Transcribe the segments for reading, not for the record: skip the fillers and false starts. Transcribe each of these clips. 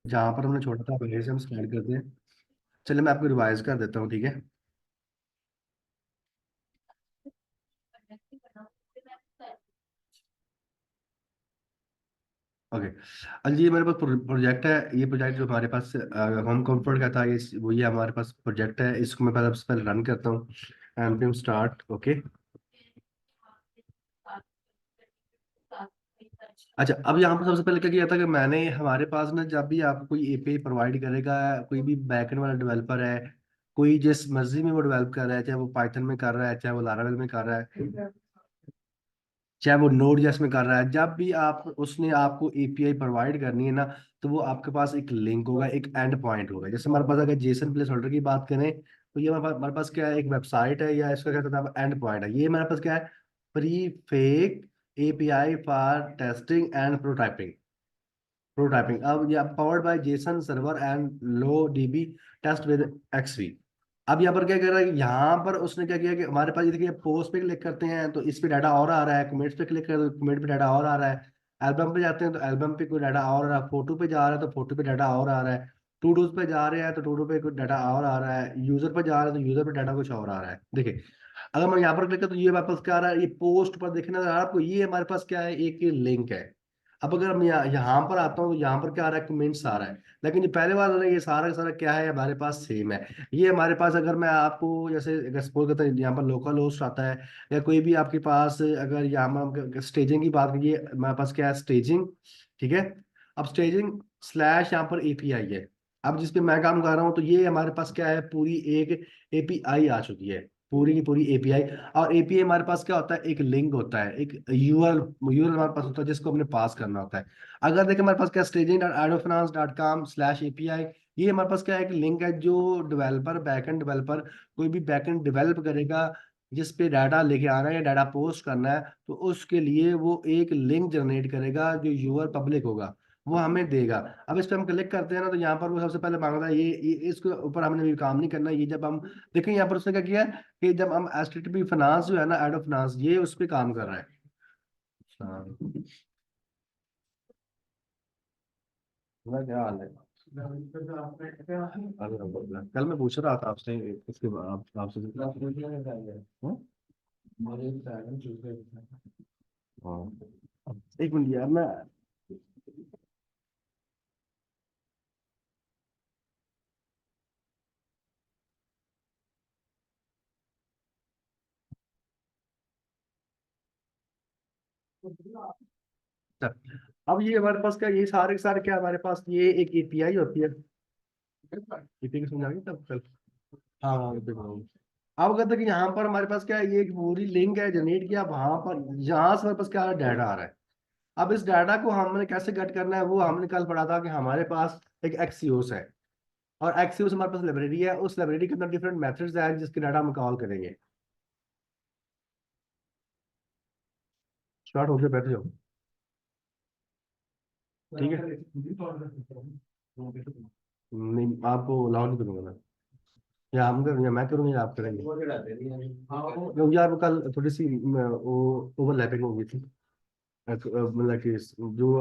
जहाँ पर हमने छोड़ा था वहीं से हम स्टार्ट करते हैं। चलिए मैं आपको रिवाइज कर देता हूँ, ठीक है। ओके। जी मेरे पास प्रोजेक्ट है। ये प्रोजेक्ट जो हमारे पास होम कंफर्ट का था, ये वो ये हमारे पास प्रोजेक्ट है। इसको मैं सबसे पहले रन करता हूँ। And start. ओके। अच्छा, अब यहाँ पर सबसे पहले क्या किया था कि मैंने हमारे पास ना, जब भी आप कोई एपीआई प्रोवाइड करेगा, कोई भी बैकएंड वाला डेवलपर है, कोई जिस मर्जी में वो डेवलप कर रहा है, चाहे वो पाइथन में कर रहा है, चाहे वो लारावेल में कर रहा है, चाहे वो नोड जेएस में कर रहा है, जब भी आप उसने आपको एपीआई प्रोवाइड करनी है ना, तो वो आपके पास एक लिंक होगा, एक एंड पॉइंट होगा। जैसे हमारे पास अगर जेसन प्लेस होल्डर की बात करें, तो ये हमारे पास क्या है, एक वेबसाइट है, या इसका क्या कहते हैं एंड पॉइंट है। ये हमारे पास क्या है, pre fake API for testing and prototyping. अब ये powered by JSON server and low DB test with XV. अब यहाँ पर क्या कर रहा है, यहाँ पर उसने क्या किया कि हमारे पास ये देखिए, पोस्ट पे क्लिक करते हैं तो इस पे डाटा और आ रहा है, कमेंट्स पे क्लिक करते हैं तो कमेंट पे डाटा और आ रहा है, एल्बम पे जाते हैं तो एल्बम पे कोई डाटा और आ रहा है, फोटो पे जा रहा है तो फोटो पे डाटा और आ रहा है, टू डूज पे जा रहे हैं तो टू डू पे कोई डाटा और आ रहा है, यूजर पे जा रहा है तो यूजर पे डाटा कुछ और आ रहा है। देखिए, अगर मैं यहाँ पर क्लिक करें तो ये हमारे पास क्या आ रहा है, ये पोस्ट पर देखने नजर आ रहा है आपको, ये हमारे पास क्या है, एक लिंक है। अब अगर मैं यहाँ पर आता हूँ तो यहाँ पर क्या आ रहा है, कमेंट्स आ रहा है। लेकिन ये पहले वाला, ये सारा का सारा क्या है, हमारे पास सेम है। ये हमारे पास, अगर मैं आपको जैसे अगर सपोज करता हूँ, यहाँ पर लोकल होस्ट आता है, या कोई भी आपके पास, अगर यहाँ पर हम स्टेजिंग की बात करिए, हमारे पास क्या है, स्टेजिंग। ठीक है। अब स्टेजिंग स्लैश यहाँ पर एपीआई है। अब जिस पे मैं काम कर रहा हूँ, तो ये हमारे पास क्या है, पूरी एक एपीआई आ चुकी है, पूरी की पूरी एपीआई। और एपीआई हमारे पास क्या होता है, एक लिंक होता है, एक यूआरएल यूआरएल हमारे पास होता है, जिसको हमने पास करना होता है। अगर देखें हमारे पास क्या, staging.adofinance.com/API, ये हमारे पास क्या है, एक लिंक है, जो डेवलपर, बैकएंड डेवलपर, कोई भी बैकएंड डेवलप करेगा, जिस पे डाटा लेके आना है या डाटा पोस्ट करना है, तो उसके लिए वो एक लिंक जनरेट करेगा, जो यूआर पब्लिक होगा, वो हमें देगा। अब इस पे हम क्लिक करते हैं ना, तो यहाँ पर वो सबसे पहले मांगता है, ये इसके ऊपर हमने भी काम नहीं करना। ये जब हम देखें, यहाँ पर उसने क्या किया है कि जब हम एचटीटीपी फाइनेंस जो है ना, एडो फाइनेंस, ये उस पे काम कर रहा है। हाँ। क्या हाल है? अल्हम्दुलिल्लाह। कल मैं पूछ रहा था आपसे, इसके आपसे हाँ? हाँ। एक मिनट यार, मैं अब ये हमारे पास क्या, ये सारे के सारे क्या, हमारे पास ये एक एपीआई होती है। एपीआई समझा तब कल। हाँ हाँ, ये देखो। अब अगर तक यहाँ पर हमारे पास क्या है, ये एक पूरी लिंक है जनरेट किया वहां पर, यहाँ से हमारे पास क्या डाटा आ रहा है। अब इस डाटा को हमने कैसे कट करना है, वो हमने कल पढ़ा था कि हमारे पास एक एक्सियोस है, और एक्सियोस हमारे पास लाइब्रेरी है, उस लाइब्रेरी के अंदर डिफरेंट मेथड्स हैं जिसके डाटा हम कॉल करेंगे। स्टार्ट हो गया, बैठ जाओ। ठीक है। नहीं, आपको अलाउ नहीं करूंगा मैं। या हम करेंगे, मैं करूंगा या आप करेंगे, क्योंकि यार वो कल थोड़ी सी वो ओवरलैपिंग हो गई थी। मतलब कि जो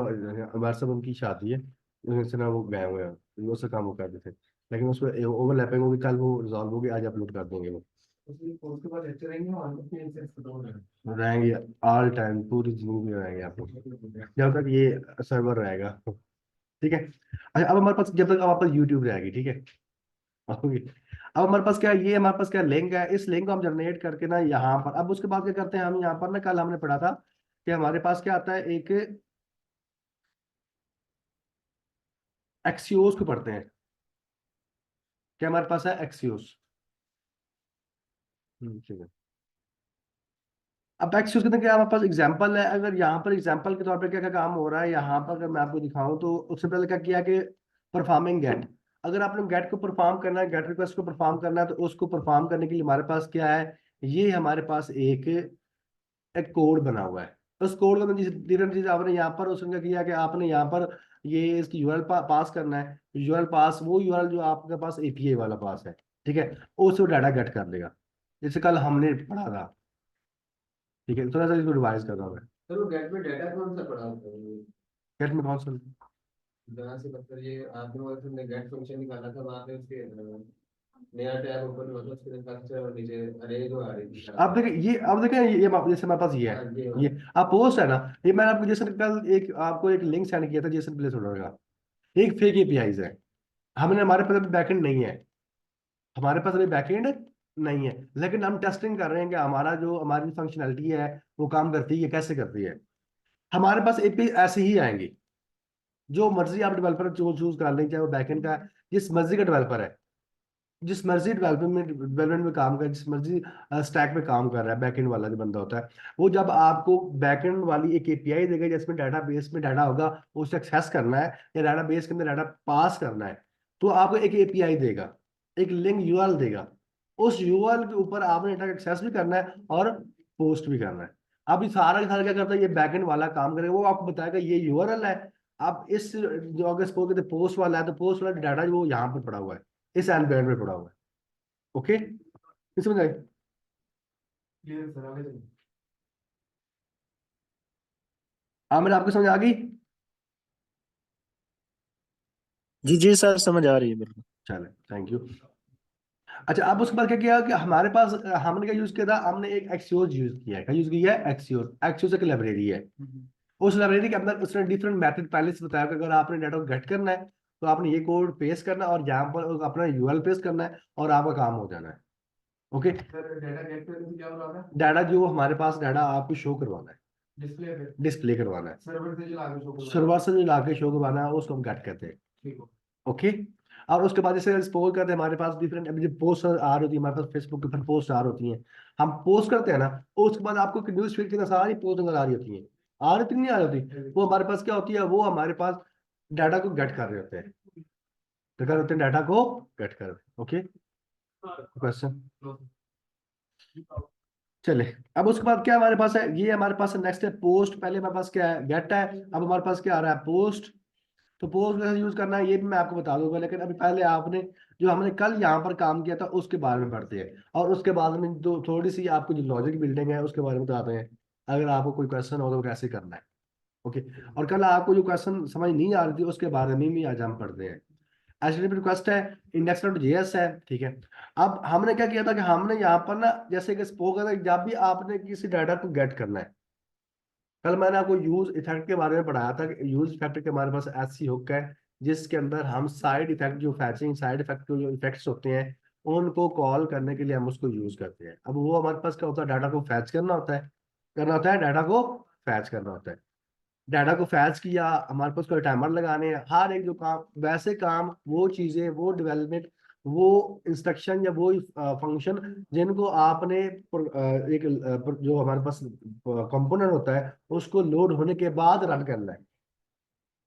हमारे साथ उनकी शादी है, उनसे ना वो गए हुए हैं, वो से काम वो कर रहे थे, लेकिन उसमें ओवरलैपिंग होगी, कल वो रिजॉल्व होगी, आज अपलोड कर देंगे वो। उसके बाद लेते रहेंगे रहेंगे ऑल टाइम, पूरी जिंदगी में रहेंगे आप लोग, जब तक ये सर्वर रहेगा। ठीक है। अच्छा, अब हमारे पास जब तक अब हमारे पास यूट्यूब रहेगी, ठीक है। ओके। अब हमारे पास क्या है, ये हमारे पास क्या लिंक है, इस लिंक को हम जनरेट करके ना यहाँ पर, अब उसके बाद क्या करते हैं हम, यहाँ पर ना कल हमने पढ़ा था कि हमारे पास क्या आता है, एक एक्सियोस को पढ़ते हैं। क्या हमारे पास है, एक्सियोस। ठीक है। अब एक्सियोस के अंदर क्या हमारे पास एग्जांपल है, अगर यहाँ पर एग्जांपल के तौर पर क्या क्या काम हो रहा है, यहाँ पर अगर मैं आपको दिखाऊं, तो उससे पहले क्या किया कि परफॉर्मिंग गेट। अगर आपने गेट को परफॉर्म करना है, गेट रिक्वेस्ट को परफॉर्म करना है, तो उसको परफॉर्म करने के लिए हमारे पास क्या है, ये हमारे पास एक एक कोड बना हुआ है। उस कोड के अंदर डिफरेंट चीज आपने यहाँ पर उसने क्या किया कि आपने यहाँ पर ये इसकी यूआरएल पास करना है। यूआरएल पास, वो यूआरएल जो आपके पास एपीआई वाला पास है, ठीक है, उसको डाटा गेट कर लेगा, जैसे कल हमने पढ़ा था। ठीक है, थोड़ा सा इसको रिवाइज कर रहा हूँ मैं। चलो गेट में डाटा कौन सा पढ़ा होता है, गेट में कौन सा, जहाँ से मतलब ये आपने वो तुमने गेट फंक्शन निकाला था वहाँ पे उसके नया टैब ओपन हुआ था उसके स्ट्रक्चर और नीचे अरे जो आ रही थी सारी। आप देखें ये, अब देखें ये जैसे हमारे पास ये हाँ है, ये ये वाला। आप पोस्ट है ना, ये मैंने आपको जैसे कल एक आपको एक लिंक सेंड किया था जेसन प्लेस होल्डर का, एक फेक एपीआईज है। हमने हमारे पास अभी बैकएंड नहीं है, हमारे पास अभी बैकएंड नहीं है, लेकिन हम टेस्टिंग कर रहे हैं कि हमारा जो हमारी फंक्शनैलिटी है वो काम करती है, कैसे करती है। हमारे पास एपी ऐसे ही आएंगी, जो मर्जी आप डेवलपर जो चूज कर लें, चाहे वो बैकएंड का जिस मर्जी का डेवलपर है, जिस मर्जी डेवलपमेंट में काम कर, जिस मर्जी स्टैक में काम कर रहा है, बैकएंड वाला जो बंदा होता है, वो जब आपको बैकएंड वाली एक एपीआई देगा जिसमें डाटा बेस में डाटा होगा, उसे एक्सेस करना है या डाटा बेस के अंदर डाटा पास करना है, तो आपको एक एपीआई देगा, एक लिंक यूआरएल देगा। उस यूआरएल के ऊपर आपने डाटा एक्सेस भी करना है और पोस्ट भी करना है। अब ये सारा का सारा क्या करता है, ये बैकएंड वाला काम करेगा, वो आपको बताएगा ये यूआरएल है। अब इस जो अगर सपोज करते पोस्ट वाला है, तो पोस्ट वाला डाटा वो यहाँ पर पड़ा हुआ है, इस एंड में पड़ा हुआ है। ओके, नहीं समझ आए? क्लियर सर आगे चलिए। हाँ, मैंने आपको समझ आ गई। जी जी सर, समझ आ रही है बिल्कुल। चले, थैंक यू। अच्छा, अब उसके बाद क्या किया कि हमारे पास हमने क्या यूज किया था, हमने एक एक्सियोस यूज किया है। क्या यूज किया है? एक्सियोस। एक्सियोस एक लाइब्रेरी है। उस लाइब्रेरी के अंदर उसने डिफरेंट मेथड पहले से बताया कि अगर आपने डाटा को गेट करना है तो आपने ये कोड पेस्ट करना है और यहाँ पर अपना यूआरएल पेस्ट करना है और आपका काम हो जाना है। ओके, सर डेटा गेट करने से क्या हो रहा था? डाटा जो हमारे पास डाटा आपको शो करवाना है, डिस्प्ले पे डिस्प्ले करवाना है, सर्वर से जो आगे शो करवा रहा सर्वर से जो लाके शो करवाना है उसको हम गेट कहते हैं। ठीक हो। ओके, और उसके बाद जैसे सपोज करते हैं हमारे पास डिफरेंट अभी जो पोस्ट आ रही होती है, हमारे पास फेसबुक के ऊपर पोस्ट आ रही होती हैं, हम पोस्ट करते हैं ना, उसके बाद आपको न्यूज फीड के अंदर सारी पोस्ट नजर आ रही होती है, आ रही होती नहीं, आ रही होती, वो हमारे पास क्या होती है, वो हमारे पास डाटा को गेट कर रहे होते हैं, तो कर होते हैं डाटा को गेट कर रहे हैं। Okay, question? चले, अब उसके बाद क्या हमारे पास है, ये हमारे पास नेक्स्ट है पोस्ट। पहले हमारे पास क्या है, गेट है। अब हमारे पास क्या आ रहा है, पोस्ट। तो पोस्ट कैसे यूज करना है ये भी मैं आपको बता दूंगा, लेकिन अभी पहले आपने जो हमने कल यहाँ पर काम किया था उसके बारे में पढ़ते हैं, और उसके बाद में जो थोड़ी सी आपको जो लॉजिक बिल्डिंग है उसके बारे में बताते हैं, अगर आपको कोई क्वेश्चन हो तो कैसे करना है। ओके, और कल आपको जो क्वेश्चन समझ नहीं आ रही थी उसके बारे में भी आज हम पढ़ते हैं। HTTP रिक्वेस्ट है, इंडेक्स डॉट जेएस है, ठीक है। अब हमने क्या किया था कि हमने यहाँ पर ना, जैसे कि स्पोक था, जब भी आपने किसी डाटा को गेट करना है, कल मैंने आपको यूज इफेक्ट के बारे में पढ़ाया था कि यूज इफेक्ट के हमारे पास ऐसी हुक है जिसके अंदर हम साइड इफेक्ट, जो फैचिंग साइड इफेक्ट के जो इफेक्ट्स होते हैं उनको कॉल करने के लिए हम उसको यूज करते हैं। अब वो हमारे पास क्या होता है, डाटा को फैच करना होता है, डाटा को फैच करना होता है। डाटा को फैच किया, हमारे पास कोई टाइमर लगाने हैं, हर एक जो काम, वैसे काम, वो चीजें, वो डेवलपमेंट, वो इंस्ट्रक्शन या वो फंक्शन जिनको आपने एक जो हमारे पास कंपोनेंट होता है उसको लोड होने के बाद रन करना है,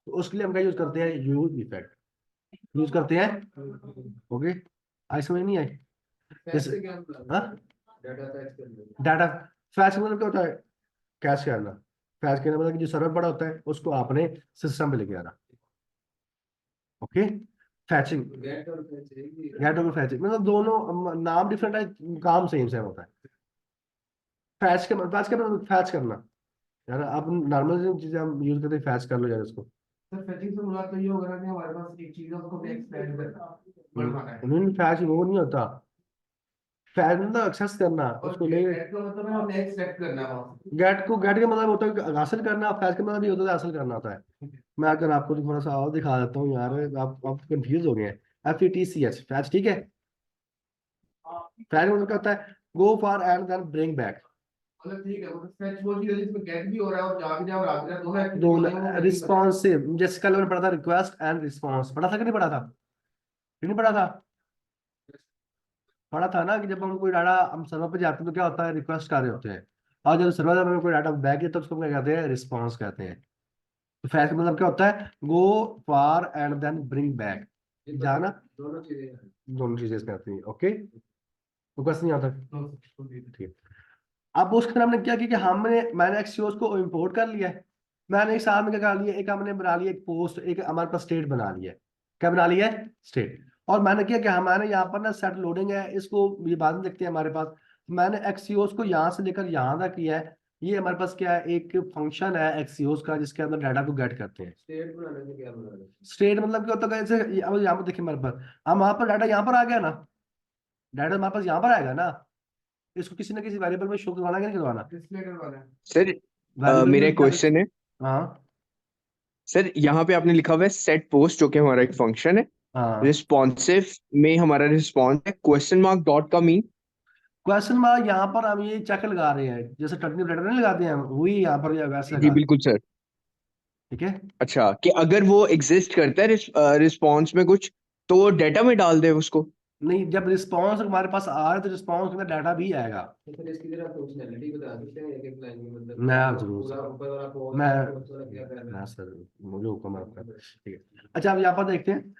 तो उसके लिए हम क्या यूज करते हैं, यूज इफेक्ट यूज करते हैं। ओके, आई समझ नहीं आई? फैच जैसे से क्या मतलब हाँ, डाटा फैच करने में? डाटा फैच मतलब क्या होता है, कैश करना। फैच करना मतलब कि जो सर्वर बड़ा होता है उसको आपने सिस्टम पे लेके आना। ओके, फैचिंग, गेट और फैच रहेगी। गेट और फैचिंग मतलब दोनों नाम डिफरेंट है, काम सेम सेम होता है। फैच का मतलब फैच करना, यार आप नॉर्मल जो चीजें हम यूज करते हैं, फैच कर लो यार इसको। सर फैचिंग से मुराद तो ये होगा ना कि हमारे पास एक चीज है उसको एक्सपेंड करना बढ़ाना है। नहीं, फैच वो नहीं होता, फैच मतलब एक्सेस करना और उसको ले। गेट का मतलब है हमने एक्सट्रैक्ट करना है वहां से। गेट का मतलब होता है हासिल करना, फैच का मतलब भी होता है हासिल करना होता है। मैं अगर आपको थोड़ा सा और दिखा देता हूँ यार, आप कंफ्यूज हो गए हैं। FETCH फैच, ठीक है। फैच मतलब क्या होता है, go for and then bring back. मतलब ठीक है मतलब फैच वो चीज है जिसमें गेट भी हो रहा है और जा भी रहा है और आ भी रहा है दोनों एक्टिविटी हो दोनों रही है वो फैचिंग कर रहा है। रिस्पॉन्सिव, जैसे कल मैंने पढ़ा था रिक्वेस्ट एंड रिस्पॉन्स, पढ़ा था कि नहीं पढ़ा था? कि नहीं पढ़ा था? पढ़ा था ना कि जब हम कोई डाटा हम सर्वर पे जाते हैं तो क्या होता है, रिक्वेस्ट कर रहे होते हैं, और जब सर्वर में कोई डाटा बैक है तो उसको क्या कहते हैं, रिस्पॉन्स कहते हैं। तो फैच का मतलब क्या होता है, go for and then bring back, ये जाना। दोनों चीजें हैं। दोनों चीजें इसमें आती हैं। ओके, तो क्वेश्चन नहीं आता। ठीक ठीक है, अब उसके अंदर हमने क्या किया कि मैंने एक्सियोस को इंपोर्ट कर लिया है। मैंने एक साथ में क्या कर लिया, एक हमने बना लिया एक पोस्ट, एक हमारे पास स्टेट बना लिया है। क्या बना लिया है, स्टेट। और मैंने किया कि हमारे यहाँ पर ना सेट लोडिंग है, इसको ये बाद में देखते हैं हमारे पास। मैंने एक्सियोस को यहाँ से लेकर यहाँ तक किया है, ये हमारे पास क्या है, एक फंक्शन है एक्सियोस का जिसके अंदर डाटा को गेट करते हैं। स्टेट बनाने से क्या बनाना? स्टेट मतलब क्या होता है, जैसे अब यहाँ पर देखिए हमारे पास, हम वहां पर डाटा यहाँ पर आ गया ना, डाटा हमारे पास यहाँ पर आएगा ना, इसको किसी ना किसी वेरिएबल में शो करवाना है कि नहीं करवाना? डिस्प्ले करवाना है। सर वेरिएबल मेरा में एक क्वेश्चन है हाँ सर। यहाँ पे आपने लिखा हुआ है सेट पोस्ट, जो कि हमारा एक फंक्शन है। हाँ। रिस्पॉन्सिव में हमारा रिस्पॉन्स है क्वेश्चन मार्क डॉट का मीन। क्वेश्चन मार्क यहाँ पर हम ये चेक लगा रहे हैं, जैसे टर्निप लेटर नहीं लगाते हैं हम, वही यहाँ पर या वैसे जी लगा रहे हैं। बिल्कुल सर। ठीक है। अच्छा, कि अगर वो एग्जिस्ट करता है रिस्पॉन्स में कुछ, तो वो डाटा में डाल दे उसको। नहीं, जब रिस्पॉन्स हमारे पास आ रहा है तो रिस्पॉन्स के अंदर डाटा भी आएगा। तो फिर इसकी जरा फंक्शनैलिटी बता सकते हैं एक एक लाइन में, मतलब मैं कि जरूर पूरा सर, ऊपर वाला पोस्ट मैं पोस्ट वाला क्या कर रहा हाँ है? सर, मुझे हुक्म है आपका। ठीक है, अच्छा अब यहाँ पर देखते हैं।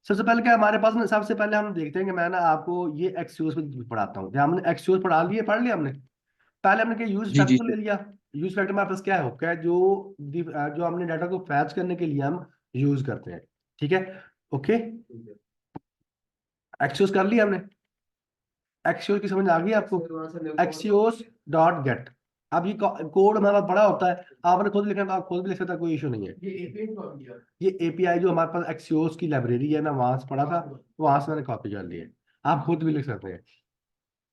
सबसे पहले क्या हमारे पास ना, सबसे पहले हम देखते हैं कि मैं ना आपको ये एक्सक्यूज पे पढ़ाता हूँ। हमने एक्सक्यूज पढ़ लिया हमने। पहले हमने क्या यूज जी जी फैक्टर ले सर। लिया। यूज फैक्टर हमारे पास क्या है, क्या है, जो हमने डाटा को फैच करने के लिए हम यूज करते हैं। ठीक है। ओके, ठीक है। एक्सक्यूज कर लिया हमने। एक्सक्यूज की समझ आ गई आपको? फिर वहां से एक्सियोस डॉट गेट। अब ये कोड हमारा बड़ा होता है, आपने खुद लिखना तो आप खुद भी लिख सकते हैं, कोई इशू नहीं है। ये एपीआई कॉल किया। ये एपीआई जो हमारे पास एक्सियोस की लाइब्रेरी है ना, वहां से पढ़ा था, वहां से मैंने कॉपी कर ली है। आप खुद भी लिख सकते हैं,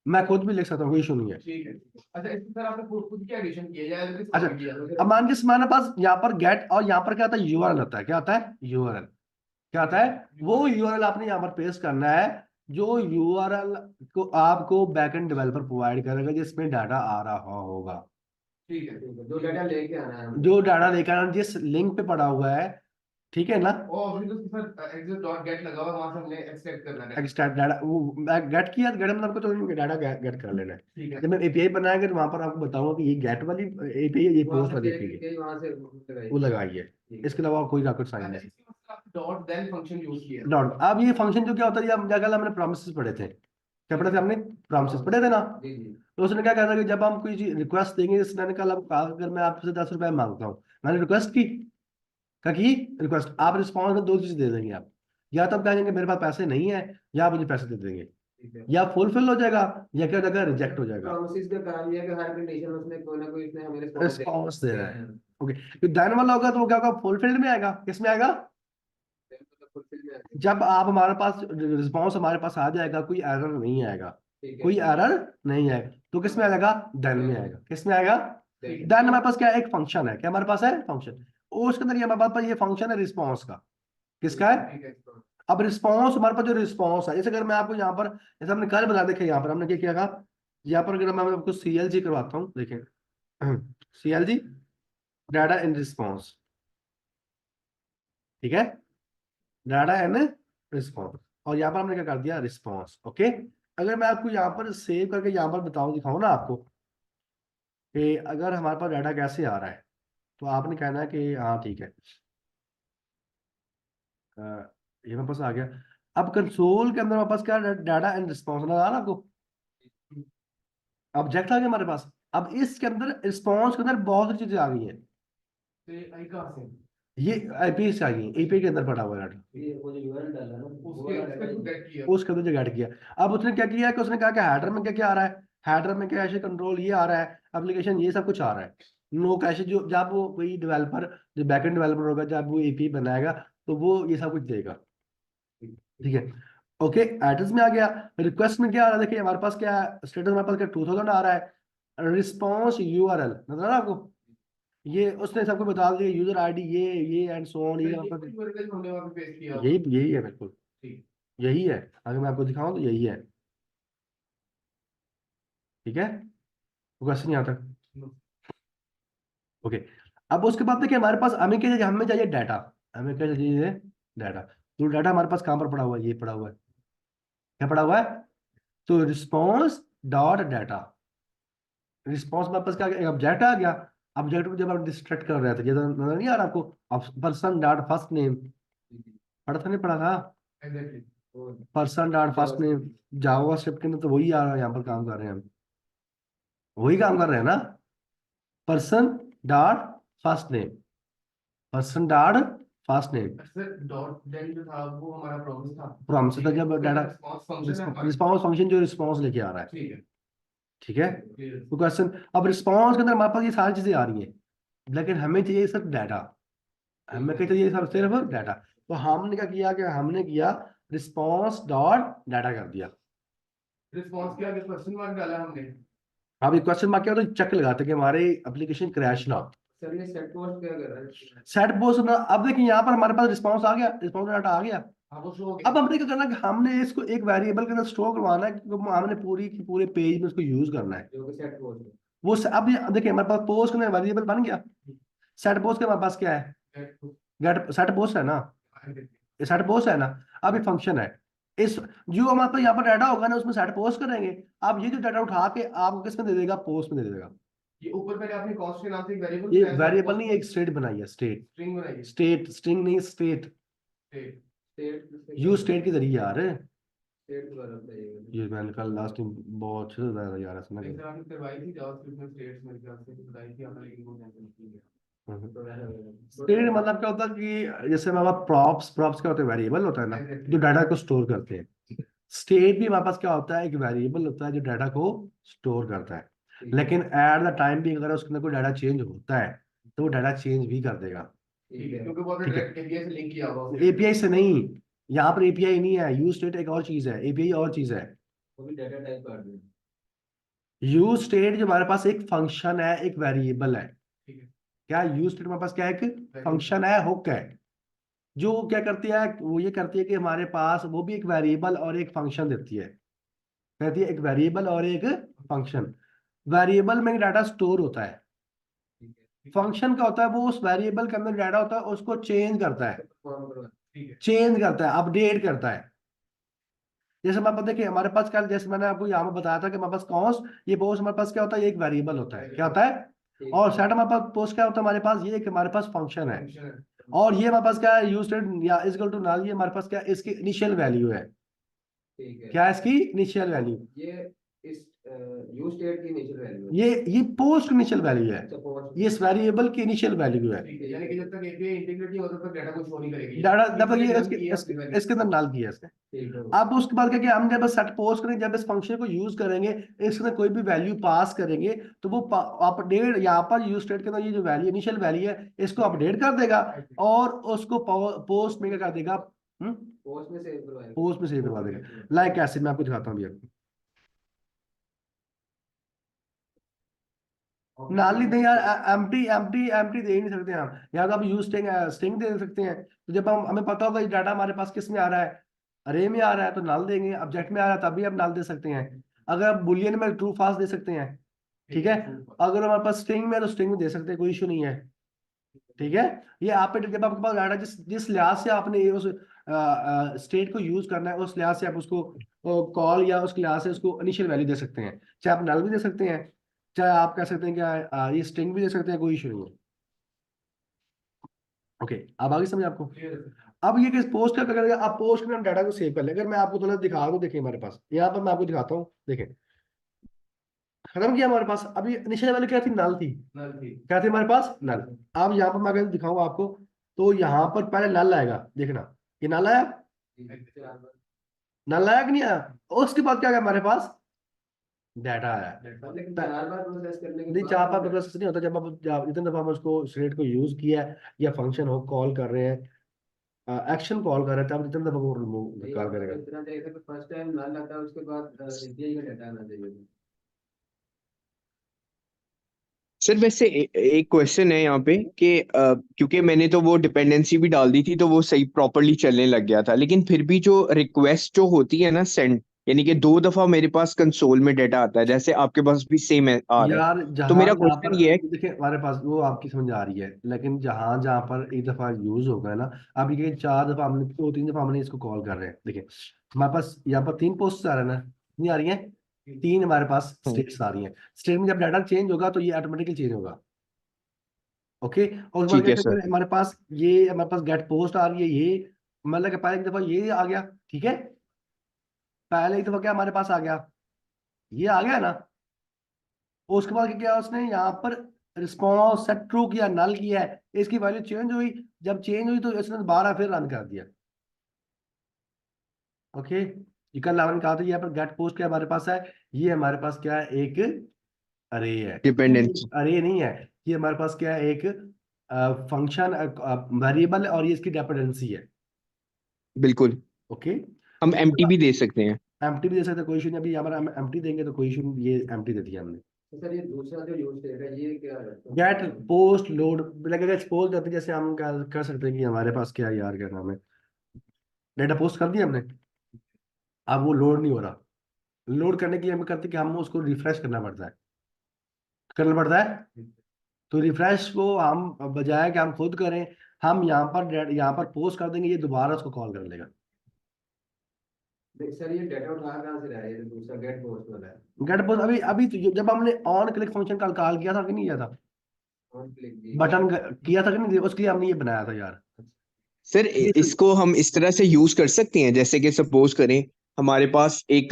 मैं खुद भी लिख सकता हूँ, कोई इशू नहीं है। ठीक है, ठीक है। अच्छा, इसमें सर आपने खुद क्या एडिशन किया जाए तो अच्छा, किया अब मान लीजिए हमारे पास यहाँ पर गेट और यहाँ पर क्या होता है, यूआरएल होता है। क्या होता है? यूआरएल। क्या होता है? वो यूआरएल आपने यहाँ पर पेस्ट करना है, जो यूआरएल को आपको बैकएंड डेवलपर प्रोवाइड करेगा जिसमें डाटा आ रहा होगा। ठीक है, ठीक है। जो डाटा लेके आना है जो डाटा लेकर आना, जिस लिंक पे पड़ा हुआ है, ठीक है ना। और फिर उसके साथ एक्सेस डॉट गेट लगा हुआ, वहां से हमने एक्सट्रैक्ट करना है। एक्सट्रैक्ट डाटा वो गेट किया, गेट मतलब आपको तो डाटा गेट कर लेना है। ठीक है। जब मैं एपीआई बनाएंगे तो वहां पर आपको बताऊंगा कि ये गेट वाली एपीआई, ये वहां पोस्ट से वाली पेज एपीआई करके वहां से लगाई। वो लगाई है। इसके अलावा और कोई रॉकेट साइंस नहीं। डॉट देन फंक्शन यूज किया। डॉट, अब ये फंक्शन जो क्या होता है, ये हम कल हमने प्रोमिसेस पढ़े थे। क्या पढ़े थे हमने? प्रोमिसेस पढ़े थे ना। जी जी। तो उसने क्या कहता है कि जब हम कोई चीज रिक्वेस्ट देंगे, जैसे मैंने कल आपको कहा, अगर मैं आपसे 10 रुपए मांगता हूँ, मैंने रिक्वेस्ट की, क्या की? रिक्वेस्ट। आप रिस्पॉन्स में दो चीज दे देंगे आप, या तो आप कहेंगे मेरे पास पैसे नहीं है, या आप मुझे पैसे दे देंगे, ठीक है। या फुलफिल हो जाएगा, या क्या हो जाएगा, रिजेक्ट हो जाएगा। प्रोमिसेस का काम ये है कि हर कंडीशन में उसने कोई ना कोई इसने हमें रिस्पांस रिस्पॉन्स दे रहा है। ओके, तो देन वाला होगा तो वो क्या होगा, फुलफिल्ड में आएगा। किस में आएगा? फुलफिल में आती है। जब आप हमारे पास रिस्पॉन्स हमारे पास आ जाएगा, कोई एरर नहीं आएगा, ठीक है। कोई एरर नहीं आएगा, तो किस में आएगा? देन में आएगा। किस में आएगा? ठीक है। देन हमारे पास क्या है, एक फंक्शन है। क्या हमारे पास है? फंक्शन। और उसके अंदर ये हमारे पास ये फंक्शन है रिस्पॉन्स का। किसका है? ठीक है। अब रिस्पॉन्स, हमारे पास जो रिस्पॉन्स है, जैसे अगर मैं आपको यहाँ पर, जैसे हमने कल बता देखा, यहाँ पर हमने क्या किया था, यहाँ पर अगर मैं आपको सीएलजी करवाता हूँ, देखें सीएलजी, डाटा इन रिस्पॉन्स। ठीक है, डाटा इन रिस्पॉन्स, और यहाँ पर हमने क्या कर दिया, रिस्पॉन्स। ओके, अगर मैं आपको यहाँ पर सेव करके यहाँ पर बताऊँ, दिखाऊँ ना आपको कि अगर हमारे पास डाटा कैसे आ रहा है, तो आपने कहना है कि हाँ ठीक है, अ, ये मेरे पास आ गया। अब कंसोल के अंदर हमारे पास क्या, डाटा एंड रिस्पॉन्स नजर आ रहा है आपको? ऑब्जेक्ट आ गया हमारे पास। अब इसके अंदर रिस्पॉन्स के अंदर बहुत सी चीजें आ गई हैं। आई कहां से? ये आईपी से आ गई, एपीआई के अंदर पड़ा हुआ है डाटा, ये वो जो यूआरएल डाला ना उसके उसका जो गेट किया। उसके अंदर जो ऐड किया। अब उसने क्या किया कि उसने कहा कि हेडर में क्या क्या आ रहा है, हेडर में कैश कंट्रोल ये आ रहा है, एप्लीकेशन ये सब कुछ आ रहा है। नो कैश, जो जब वो कोई डेवलपर, जो बैकएंड डेवलपर होगा, जब वो एपीआई बनाएगा तो वो ये सब कुछ देगा। ठीक है। ओके, एड्रेस में आ गया। रिक्वेस्ट में क्या आ रहा है, देखिए हमारे पास क्या स्टेटस, हमारे पास क्या 2000 आ रहा है। रिस्पॉन्स यूआरएल नजर आ रहा है आपको? ये उसने सबको बता दिया, यूजर आईडी ये एंड सो ऑन, ये हमारे पास यूआरएल हमने वहां पे पेस्ट किया। यही यही है, बिल्कुल ठीक। यही है। अगर मैं आपको दिखाऊं तो यही है। ठीक है, क्वेश्चन यहाँ तक। ओके, अब उसके बाद देखिए हमारे पास हमें चाहिए डाटा। हमें क्या चाहिए? डाटा। तो डाटा हमारे पास कहाँ पर पड़ा हुआ है? ये पड़ा हुआ है। क्या पड़ा हुआ है? तो रिस्पॉन्स डॉट डाटा। रिस्पॉन्स में पास क्या, एक ऑब्जेक्ट आ गया। ऑब्जेक्ट में जब आप डिस्ट्रैक्ट कर रहे थे, ये तो नजर नहीं आ रहा आपको, पर्सन डॉट फर्स्ट नेम, पढ़ा था नहीं पढ़ा था? Exactly. Person dot first name, JavaScript के अंदर तो वही आ रहा है, यहाँ पर काम कर रहे हैं हम, वही काम कर रहे हैं ना। Person dot first name, person dot first name, sir dot then जो था वो हमारा प्रॉमिस था। प्रॉमिस था, जब डाटा रिस्पांस फंक्शन है हमारा। रिस्पॉन्स फंक्शन जो रिस्पॉन्स लेके आ रहा है। ठीक है। ठीक है, तो क्वेश्चन, अब रिस्पॉन्स के अंदर हमारे पास ये सारी चीजें आ रही हैं, लेकिन हमें चाहिए सिर्फ डाटा, हमें क्या चाहिए सिर्फ डाटा। तो हमने क्या किया कि हमने किया रिस्पॉन्स डॉट डाटा कर दिया। रिस्पॉन्स के आगे क्वेश्चन मार्क डाला हमने। अब ये क्वेश्चन मार्क क्या होता है, चेक लगाते हैं कि हमारे एप्लीकेशन क्रैश ना हो। सर ये सेट पोस्ट क्या कर रहा है? सेट पोस्ट ना, अब देखिए यहाँ पर हमारे पास रिस्पॉन्स आ गया, रिस्पॉन्स डाटा आ गया। हाँ वो शो हो गया। अब हमने क्या करना है कि हमने इसको एक वेरिएबल के अंदर स्टोर करवाना है, क्योंकि हमने पूरी की पूरे पेज में इसको यूज करना है। जो कि सेट पोस्ट है। वो अब ये देखिए हमारे पास पोस्ट के अंदर वेरिएबल बन गया। सेट पोस्ट के हमारे पास क्या है, set post. Get set post है ना, ये सेट पोस्ट है ना। अब ये फंक्शन है, इस जो हमारे पास यहाँ पर डाटा होगा ना उसमें सेट पोस्ट करेंगे। अब ये जो डाटा उठा के आपको किस में दे देगा, पोस्ट में दे देगा। ये ऊपर पहले आपने कॉस्ट के नाम से एक वेरिएबल ये बनाया था, वेरिएबल नहीं, post एक स्टेट बनाई है, स्टेट, स्ट्रिंग बनाई है। स्टेट स्ट्रिंग नहीं, state. State state you state के जरिए यार, स्टेट द्वारा बताइएगा। ये मैंने कल लास्ट टाइम बहुत अच्छे से बताया था यार, इसमें सर आपने करवाई थी जावास्क्रिप्ट में स्टेट्स मेरे ख्याल से बताई थी आपने, लेकिन वो कैंसिल की है। स्टेट मतलब क्या होता है कि जैसे हमारे पास प्रॉप्स, प्रॉप्स क्या होते हैं, वेरिएबल होता है ना, जो डाटा को स्टोर करते हैं। स्टेट भी हमारे पास क्या होता है, एक वेरिएबल होता है जो डाटा को स्टोर करता है। लेकिन एट द टाइम भी अगर उसके अंदर कोई डाटा चेंज होता है तो वो डाटा चेंज भी कर देगा। ठीक है, क्योंकि वो ठीक है, डायरेक्ट एपीआई से लिंक किया हुआ है। एपीआई से नहीं, यहाँ पर एपीआई नहीं है, यूज स्टेट एक और चीज है, एपीआई और चीज है। वो भी डाटा टाइप कर दें। यूज स्टेट जो हमारे पास एक फंक्शन है, एक वेरिएबल है। ठीक है। क्या यूज स्टेट हमारे पास क्या है, एक फंक्शन है, हुक है, जो क्या करती है, वो ये करती है कि हमारे पास वो भी एक वेरिएबल और एक फंक्शन देती है। कहती है एक वेरिएबल और एक फंक्शन। वेरिएबल में डाटा स्टोर होता है, ठीक है। फंक्शन का होता है वो उस वेरिएबल के अंदर डाटा होता है उसको चेंज करता है, ठीक है। चेंज करता है, अपडेट करता है। जैसे हमारे पास देखिए हमारे पास कल, जैसे मैंने आपको यहाँ पे बताया था कि हमारे पास कॉन्स, ये पोस्ट हमारे पास क्या होता है, ये एक वेरिएबल होता है, क्या होता है। और सेट हमारे पास पोस्ट क्या होता है, हमारे पास ये एक हमारे पास फंक्शन है। फंक्शन है। और ये हमारे पास क्या है, यूज या इक्वल टू नल, ये हमारे पास क्या है, इसकी इनिशियल वैल्यू है। ठीक है। क्या है इसकी इनिशियल वैल्यू, ये इस यूज स्टेट की इनिशियल वैल्यू है। ये पोस्ट इनिशियल वैल्यू है, अच्छा पोस्ट। ये इस वेरिएबल की इनिशियल वैल्यू है। ठीक है, यानी कि जब तक एपीआई इंटीग्रेट नहीं होता तब तक डाटा कुछ शो नहीं करेगी। डाटा जब तक ये इसलिए इसके नल की है अपनी वैल्यू। इसके अंदर नल किया है इसने। ठीक है। अब उसके बाद क्या किया हमने, जब सेट पोस्ट करेंगे, जब इस फंक्शन को यूज करेंगे, इसके अंदर कोई भी वैल्यू पास करेंगे तो वो अपडेट, यहाँ पर यूज स्टेट के अंदर ये जो वैल्यू इनिशियल वैल्यू है इसको अपडेट कर देगा और उसको पोस्ट में क्या कर देगा, पोस्ट में सेव करवाएंगे। पोस्ट में सेव करवा देगा। लाइक ऐसे मैं आपको दिखाता हूँ अभी आपको। नाली नहीं यार, एम्प्टी एम्प्टी एम्प्टी दे ही नहीं सकते हम, या तो आप यूज स्ट्रिंग स्ट्रिंग दे सकते हैं। तो जब हम हमें पता होगा ये डाटा हमारे पास किस में आ रहा है, अरे में आ रहा है तो नल देंगे, ऑब्जेक्ट में आ रहा है तब भी आप नल दे सकते हैं। अगर आप बुलियन में ट्रू फाल्स दे सकते हैं, ठीक है। अगर हमारे पास स्ट्रिंग में है तो स्ट्रिंग में दे सकते हैं, कोई इशू नहीं है। ठीक है, ये आप जब आपके पास डाटा जिस जिस लिहाज से आपने उस स्टेट को यूज करना है उस लिहाज से आप उसको कॉल या उस लिहाज से उसको इनिशियल वैल्यू दे सकते हैं। चाहे आप नल भी दे सकते हैं, चाहे आप कह सकते हैं कि ये स्ट्रिंग भी दे सकते हैं, कोई इशू नहीं है। ओके, अब आगे समझ आपको। अब ये किस पोस्ट का क्या करेगा, आप पोस्ट में डाटा को सेव कर ले। अगर मैं आपको थोड़ा दिखा दूं, देखिए हमारे पास यहाँ पर मैं आपको दिखाता हूँ, देखें खत्म किया हमारे पास। अभी इनिशियल वैल्यू क्या थी, नल थी, नल थी। क्या थी हमारे पास, नल। अब यहाँ पर मैं अगर दिखाऊंगा आपको तो यहाँ पर पहले नल आएगा, देखना ये नल आया, नल आया कि नहीं आया। उसके बाद क्या आया हमारे पास, डाटा आया। लेकिन 4 बार प्रोसेस करने के नहीं, बाद चार बार प्रोसेस नहीं होता, जब इतने दफा हम उसको थ्रेड को यूज किया है या फंक्शन हो कॉल कर रहे हैं, एक्शन कॉल कर रहे हैं, तब इतने दफा वो रिमूव कॉल करेगा। इतना चाहिए था कि फर्स्ट टाइम नल आता है उसके बाद एपीआई का डाटा आना चाहिए। सर वैसे एक क्वेश्चन है यहाँ पे कि क्योंकि मैंने तो वो डिपेंडेंसी भी डाल दी थी तो वो सही प्रॉपरली चलने लग गया था, लेकिन फिर भी जो रिक्वेस्ट जो होती है ना सेंड, यानी कि 2 दफा मेरे पास कंसोल में डाटा आता है, जैसे आपके पास भी सेम आ रहा है। यार तो जहां मेरा जहां क्वेश्चन पर ये है, देखिए हमारे पास वो आपकी समझ आ रही है, लेकिन जहां जहां पर एक दफा यूज होगा ना, अब ये 4 दफा हमने, 2-3 दफा हमने इसको कॉल कर रहे हैं, देखिए हमारे पास यहाँ पर 3 पोस्ट आ रहे हैं ना, नहीं आ रही है, 3 हमारे पास स्टेट्स आ रही हैं। स्टेट में जब डाटा चेंज होगा तो ये ऑटोमेटिकली चेंज होगा। ओके, और उसके बाद ठीक क्या है सर। करेंगे, हमारे पास गेट पोस्ट आ रही है, ये मतलब कि पहले एक दफा ये आ गया, ठीक है, पहले एक दफा क्या हमारे पास आ गया, ये आ गया ना। उसके बाद क्या किया उसने यहाँ पर, रिस्पॉन्स सेट ट्रू किया, नल किया है, इसकी वैल्यू चेंज हुई, जब चेंज हुई तो इसने दोबारा फिर रन कर दिया। ओके, ये कल आपने कहा था यहाँ पर गेट पोस्ट क्या हमारे पास है, ये हमारे पास क्या है, एक अरे है, डिपेंडेंसी। अरे नहीं है, ये हमारे पास क्या है, एक फंक्शन वेरिएबल है और ये इसकी डिपेंडेंसी है। बिल्कुल, ओके, हम एम्प्टी भी दे सकते हैं। एम्प्टी भी दे सकते हैं, कोई इशू नहीं। अभी यहाँ पर हम एम्प्टी देंगे तो कोई इशू नहीं, ये एम्प्टी दे दिया हमने। तो सर ये दूसरा जो यूज स्टेट है ये क्या है? गेट पोस्ट लोड लगेगा, सपोज करते हैं जैसे हम कर सकते हैं कि हमारे पास क्या है यार, क्या नाम है, डेटा पोस्ट कर दिया हमने, अब वो लोड नहीं हो रहा। लोड करने के लिए हमें करते हैं कि हम उसको रिफ्रेश करना पड़ता है, करना पड़ता है। तो रिफ्रेश को हम बजाय कि हम खुद करें, हम यहाँ पर पोस्ट कर देंगे, ये दोबारा उसको कॉल कर लेगा। सर ये डेटा उठा कहाँ से रहा है, ये तो दूसरा गेट पोस्ट वाला है। गेट पोस्ट अभी अभी तो जब हमने ऑन क्लिक फंक्शन का कॉल किया था कि नहीं किया था, ऑन क्लिक भी बटन किया था कि नहीं, उसके लिए हमने ये बनाया था यार। सर इसको हम इस तरह से यूज कर सकते हैं, जैसे कि सपोज करें हमारे पास एक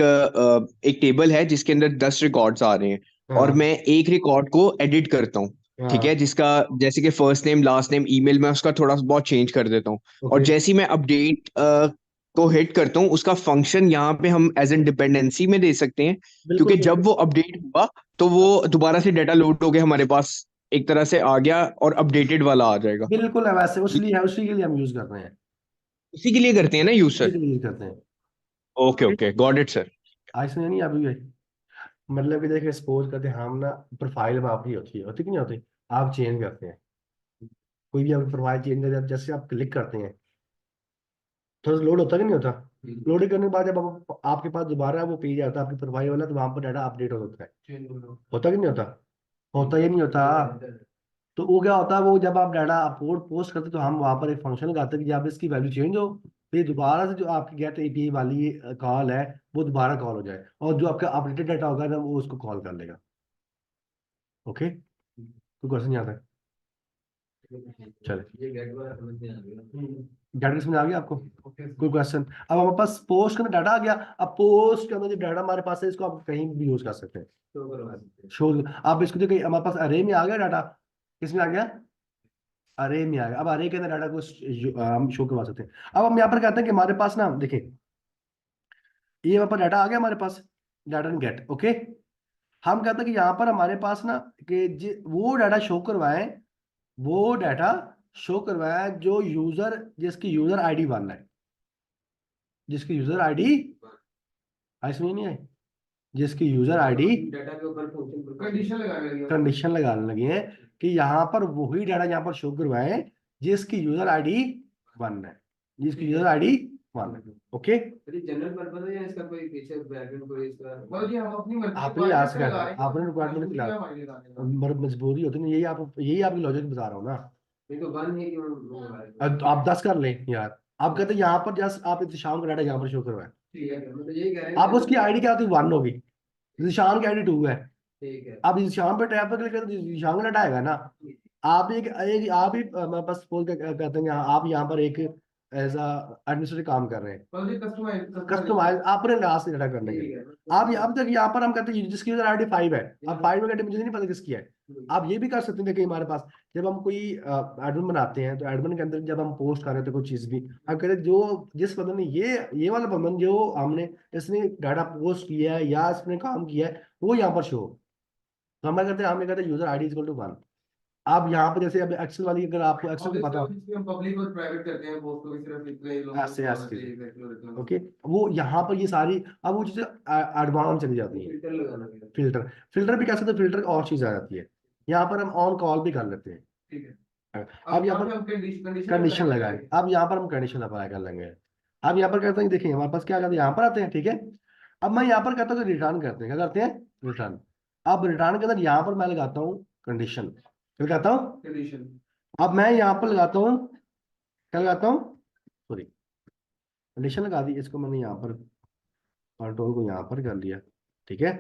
टेबल है जिसके अंदर 10 रिकॉर्ड्स आ रहे हैं, और हाँ मैं एक रिकॉर्ड को एडिट करता हूँ। ठीक है, हाँ। जिसका जैसे कि first name last name email में उसका थोड़ा बहुत चेंज कर देता हूँ, और ओके, जैसे ही मैं अपडेट को हिट करता हूँ, उसका फंक्शन यहाँ पे हम एज एन डिपेंडेंसी में दे सकते हैं, क्योंकि बिल्कुल जब वो अपडेट हुआ तो वो दोबारा से डाटा लोड होके हमारे पास एक तरह से आ गया और अपडेटेड वाला आ जाएगा। बिल्कुल है वैसे, उसलिए है, उसी के लिए हम यूज कर रहे हैं, उसी के लिए करते हैं ना यूज उसी सर? के लिए यूज करते हैं। Okay okay, got it sir. आज से नहीं अभी है। मतलब कि देखिए सपोज करते हैं हम ना, प्रोफाइल में आपकी होती कि नहीं होती, आप चेंज करते हैं, कोई भी आपकी प्रोफाइल चेंज कर, जैसे आप क्लिक करते हैं थोड़ा लोड होता कि नहीं होता। लोडिंग करने के बाद जब आपके पास दोबारा वो पेज आता है आपकी प्रोफाइल वाला, तो वहां पर डाटा अपडेट हो जाता है, होता कि नहीं होता, होता या नहीं होता। तो वो क्या होता है, वो जब आप डाटा अपलोड पोस्ट करते तो हम वहां पर एक फंक्शन लगाते हैं कि जब इसकी वैल्यू चेंज हो, तो ये दोबारा से जो आपकी गेट एपीआई वाली कॉल है वो दोबारा कॉल हो जाए, और जो आपका अपडेटेड डाटा होगा ना वो उसको कॉल कर लेगा। ओके, कोई क्वेश्चन नहीं आता है? चले, ये गेट वाला समझ में आ गया। डाटा समझ आ गया आपको? कोई क्वेश्चन? अब हमारे पास पोस्ट का डाटा आ गया, अब पोस्ट के अंदर जो डाटा हमारे पास है इसको आप कहीं भी यूज कर सकते हैं। शो करवा सकते हैं। शो, आप इसको देखिए हमारे पास अरे में आ गया डाटा, किसमें आ गया, अरे में आ गया। अब अरे के अंदर डाटा को हम शो करवा सकते हैं। अब हम यहाँ पर कहते हैं कि हमारे पास ना देखिए, ये वहां पर डाटा आ गया हमारे पास, डाटा एंड गेट। ओके, हम कहते हैं कि यहाँ पर हमारे पास ना कि वो डाटा शो करवाएं, वो डाटा शो करवाएं जो यूजर, जिसकी यूजर आईडी 1 है, जिसकी यूजर आईडी आई समझ नहीं आई, जिसकी यूजर आईडी, डाटा के ऊपर फंक्शन कंडीशन लगाने लगे। कंडीशन लगाने लगे हैं कि यहाँ पर वही डाटा यहाँ पर शो करवाएं जिसकी यूजर आईडी 1 है, जिसकी यूजर आईडी 1 है। ओके, ये जनरल पर्पस है या इसका कोई पीछे बैकग्राउंड कोई इसका? मतलब जी हम अपनी मर्जी आपने आज से लगा रहे हैं, आपने रिक्वायरमेंट मजबूरी खिला, है हमारी लगाने का। मजबूरी होती है, यही आपकी लॉजिक बता रहा हूँ ना। नहीं तो वन है कि वो अब आप 10 कर लें यार, आप कहते हैं यहाँ पर जस्ट आप इत्तिशाम का डाटा यहाँ पर शो करवाएं, ठीक है, मैं तो यही कह रहे हैं। आप उसकी आईडी क्या होती है, 1 होगी, निशान की आईडी 2 है। ठीक है। आप निशान पर टैप पर क्लिक करें तो निशान का डाटा आएगा ना। आप एक आप ही बस सपोज कहते हैं आप यहाँ पर एक एज एडमिनिस्ट्रेटिव काम कर रहे हैं, मतलब जी कस्टमाइज अपने लिहाज से डाटा करने के ठीक लिए। है। आप अब तक यहाँ पर हम कहते हैं जिसकी यूजर आईडी 5 है, अब 5 में कहते हैं मुझे नहीं पता किसकी है। आप ये भी कर सकते हैं, देखिए हमारे पास जब हम कोई एडमिन बनाते हैं तो एडमिन के अंदर जब हम पोस्ट कर रहे थे कोई चीज भी, हम कहते हैं जो जिस बंदे ने ये वाला बंदन जो हमने इसने डाटा पोस्ट किया है या इसने काम किया है वो यहाँ पर शो हो। तो हम क्या करते हैं, हम ये कहते हैं यूजर आईडी इक्वल टू 1। आप यहाँ पर जैसे अब एक्सेल वाली, अगर आपको एक्सेल में पता हो, हम पब्लिक और प्राइवेट करते हैं, पोस्ट को भी सिर्फ इतने लोगों ऐसे को ऐसे चाहिए, चीजें। इतने लोगों को। ओके, वो यहाँ पर ये सारी अब वो चीजें एडवांस चली जाती हैं। फिल्टर लगाना है। फिल्टर, फिल्टर भी कह सकते हैं, फिल्टर और चीज आ जाती है। यहाँ पर हम ऑन कॉल भी कर लेते हैं। ठीक है। अब यहाँ पे पर हम कंडीशन कंडीशन लगाए, अब यहाँ पर हम कंडीशन अप्लाई कर लेंगे। अब यहाँ पर कहते हैं देखिए हमारे पास क्या करते हैं, यहाँ पर आते हैं, ठीक है। अब मैं यहाँ पर कहता हूँ कि रिटर्न करते हैं, क्या करते हैं, रिटर्न। अब रिटर्न के अंदर यहाँ पर मैं लगाता हूँ कंडीशन, क्या लगाता हूँ, कंडीशन। अब मैं यहाँ पर लगाता हूँ, क्या लगाता हूँ, सॉरी, कंडीशन लगा दी, इसको मैंने यहाँ पर कंट्रोल को यहाँ पर कर लिया। ठीक है,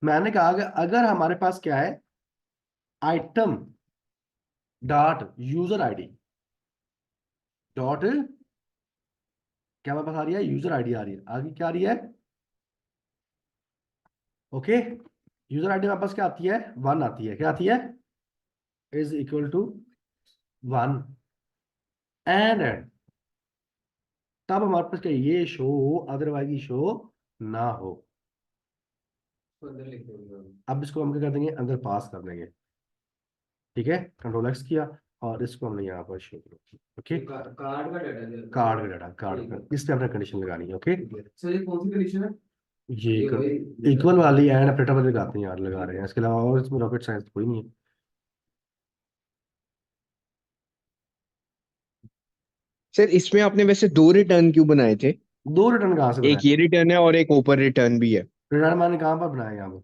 मैंने कहा कि अगर हमारे पास क्या है, item dot user ID dot, क्या हमारे पास आ रही है, यूजर आईडी आ रही है, आगे क्या आ रही है, ओके। यूजर आईडी हमारे पास क्या आती है, 1 आती है, क्या आती है, इज इक्वल टू 1 एंड तब हमारे पास क्या ये शो, अदरवाइज शो ना हो। तो अंदर लिख देंगे। अब इसको हम क्या कर देंगे, अंदर पास कर देंगे। ठीक है, कंट्रोल एक्स किया और इसको हमने यहाँ पर शो किया। ओके, कार्ड का डाटा जो कार्ड का डाटा, कार्ड ठीक का, है। इस पे हमने कंडीशन लगानी है। ओके, ठीक है सर, ये कौन सी कंडीशन है? ये ये वही इक्वल वाली एंड ऑपरेटर वाली लगाते हैं यार, लगा रहे हैं, इसके अलावा और इसमें रॉकेट साइंस कोई नहीं है। सर इसमें आपने वैसे 2 रिटर्न क्यों बनाए थे? दो रिटर्न कहाँ से एक बनाए? ये रिटर्न है और एक ओपन रिटर्न भी है। रिटर्न मैंने कहाँ पर बनाया यहाँ पर?